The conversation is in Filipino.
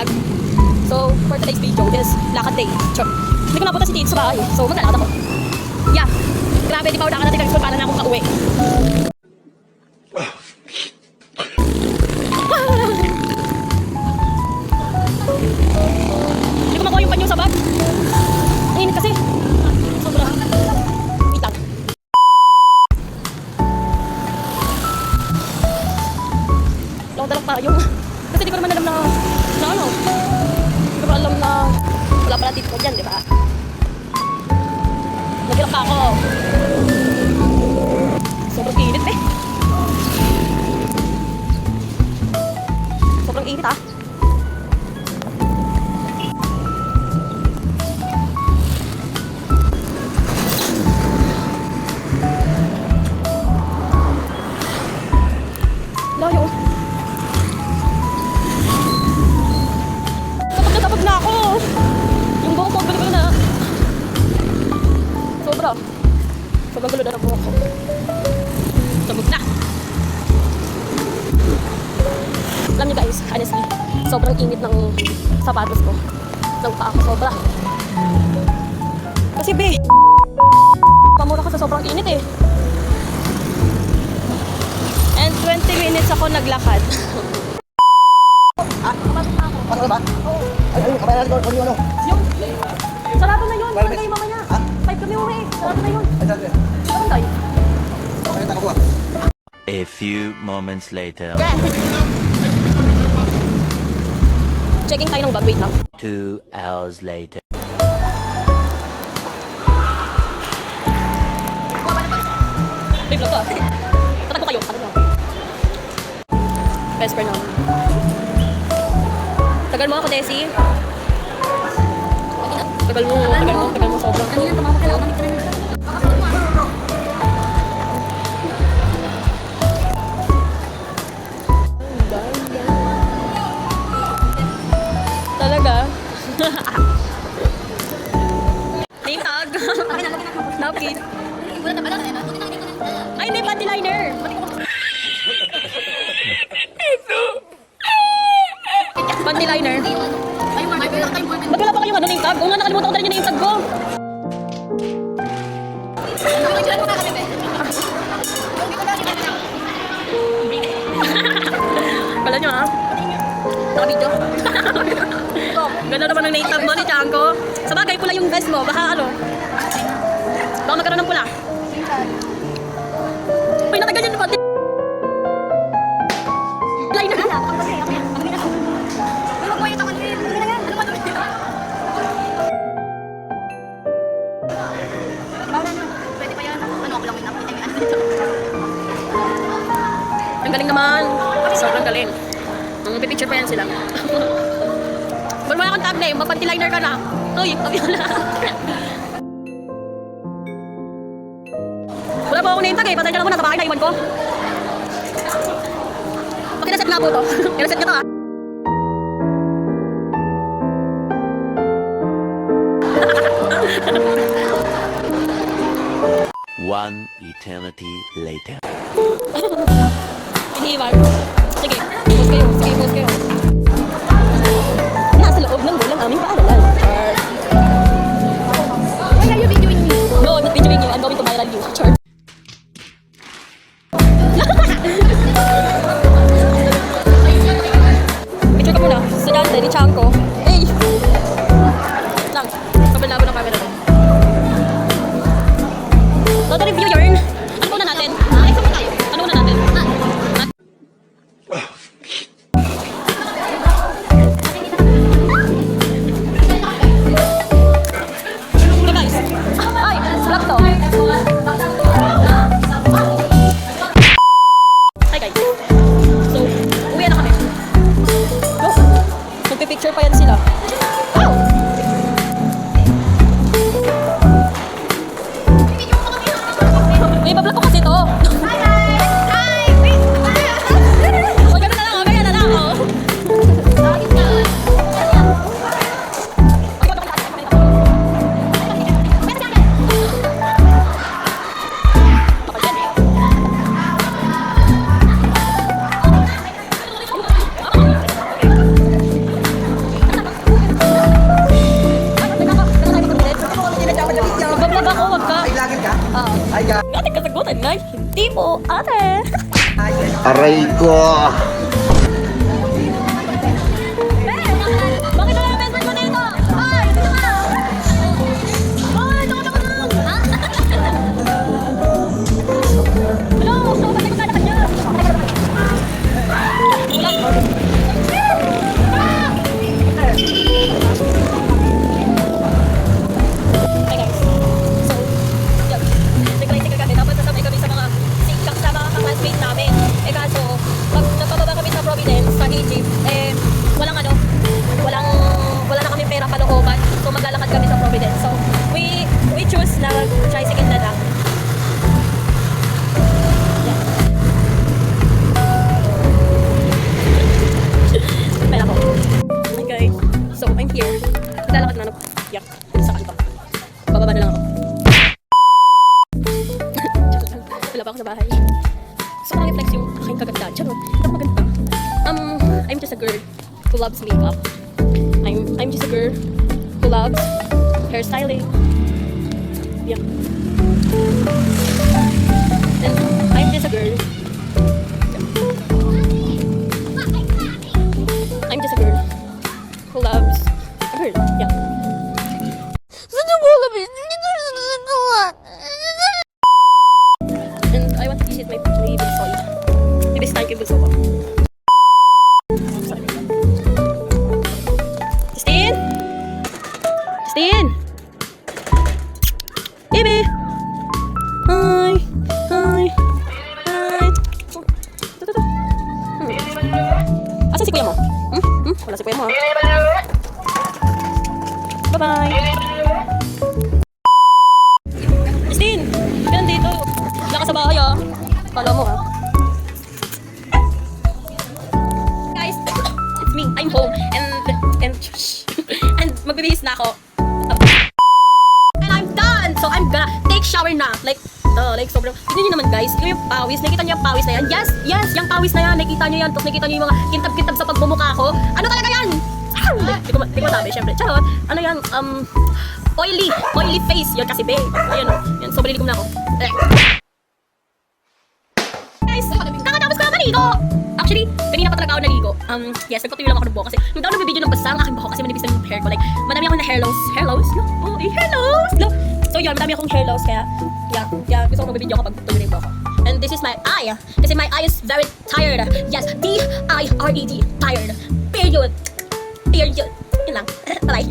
vlog. So, for today's video is lakad day. Chop. Hindi ko napunta si Tito sa bahay. So, maglalakad ako. Yeah. Grabe, di pa ako nakarating ng school para na akong pauwi. Hindi ko makuha yung panyo sa bag. Ang init kasi. Sobra. Wait lang. Dalak tayo. Kasi di ko naman alam na ano. Di ko alam na wala pala dito dyan, di ba? Nagilak pa ako. Sobrang init eh. Sobrang init ah. Layo. Tapos na ako. Yung buhok ko, gulo-gulo na. Sobra. Sobrang gulo na ng buhok ko. Sabog na. Alam niyo guys, honestly, sobrang init ng sapatos ko. Ng paa ko, sobra. Kasi be, pamura ka sa sobrang init eh. And 20 minutes ako naglakad. Ano ba? Oo. Ay, kabayan natin kung ano. Yung, sarado na yun. Parang kayo mamaya. 5 kami uwi. Sarado na yun. Ay, sabi. Sarado tayo. Pakita ko ba? A few moments later. Checking tayo ng bag. Wait lang. 2 hours later. Wait lang ba? Tatag mo kayo. Tatag mo. Best friend naman. Tagal mo ako, Desi. Tagal mo sobrang. Kanina tumawag ka lang, kamit ka na nito. Talaga? Name tag. Napkin. Wala na pala, ano? Buti na hindi ko na. Ay, hindi, panty liner. Panty liner. Ay, may bilang tayo boyfriend. Ba't wala pa kayong ano, name tag? Oo nga, nakalimutan ko na rin yung name tag ko. Picturean mo na kami, be. Hindi ko na rin. Kala nyo ha? Naka-video. Ganda naman ang name tag mo ni Chanko. Sa bagay, pula yung vest mo. Baka ano? Baka magkaroon ng pula. Uy, natagal yun pa. Liner. Ang galing naman. Sobrang galing. Pipicture pa yan sila. Ba't wala kang tag name? Mapanty liner ka na. Uy, kami wala. Wala pa akong name tag eh. Pasensya na ko na sa bahay na iwan ko. Pag-inaset nga po to. Inaset ka to ah. One eternity later. Iniiwan. Sige, post kayo. Sige, post kayo. Nasa loob ng bulang aming paaralan. Why are you videoing me? No, I'm not videoing you. I'm going to viral you. Char. Picture ka muna. Sa dante ni Chanko. Hey! Lang. Kabilabo ng camera doon. Toto review yarn. Ano muna natin? Exam tayo. Ano muna natin? Hey guys. Ay, vlog to. Hi guys. So, uwi na kami. Go. Magpipicture pa yan sila. Wow! May bablog ko kasi to. Hi, guys! Hi! Wait! O, gano'n na lang. O, ganyan na lang. O. Ate! Aray ko! Bakit wala yung best friend mo dito? Ay, dito ka! Ay, ito ka naman! Hello! Bakit ko kalakan niya? Hi guys. So, yun. Nag-tricycle kami. Tapos nasabay kami sa mga classmate namin. Eh kaso, pag napababa kami sa Providence, sa Egypt, wala na kami pera kalooban. So maglalakad kami sa Providence. So, we choose na tricycle na lang. Yan. Pera ko. Okay. So, I'm here. Maglalakad na ako. Yak. Sa kanto. Bababa na lang ako. Wala pa ako sa bahay. So, flex yung aking kaganda. Charot. Hindi ako maganda. I'm just a girl who loves makeup. I'm just a girl who loves hairstyling. Yeah. And I'm just a girl. I'm just a girl who loves a girl. Yeah. And I want to visit my bunso. Ibis tayo kay bunso ko. Sorry. Christine? Christine? Baby? Hi. Hi. Hi. Ito. Asan si kuya mo? Wala si kuya mo. Bye-bye. Christine! Ka nandito. Wala ka sa bahay ah. Kala mo ah. Guys, it's me. I'm home. And magbibihis na ako. And I'm done! So I'm gonna take shower na. Like sobrang. Tignan nyo naman guys. Yung pawis. Nakita nyo yung pawis na yan? Yes! Yung pawis na yan. Nakita nyo yan. Tapos nakita nyo yung mga kintab-kintab sa pagmumukha ko. Ano talaga yan? Hindi ko masabi, syempre. Charot. Ano yan? Oily face. Yan kasi babe. Ayan o. Yan, sobrang likom na ako. Guys, kakatapos ko na naligo. Actually, kanina pa talaga ako naligo. Yes, nagpatuloy lang ako ng buhok kasi nung daw nagbibideo ng basa ang aking buhok kasi manipis na yung hair ko. Like, madami akong na hair loss. Hair loss? No? Oh, hair loss! No? So yun, madami akong hair loss kaya, yeah, gusto ko magbibideo kapag tuloy na yung buhok ko. And this is my eye. Kasi my eye is very tired. Yes, T-I-R-E-D. Tired. Period. Yun lang. Bye.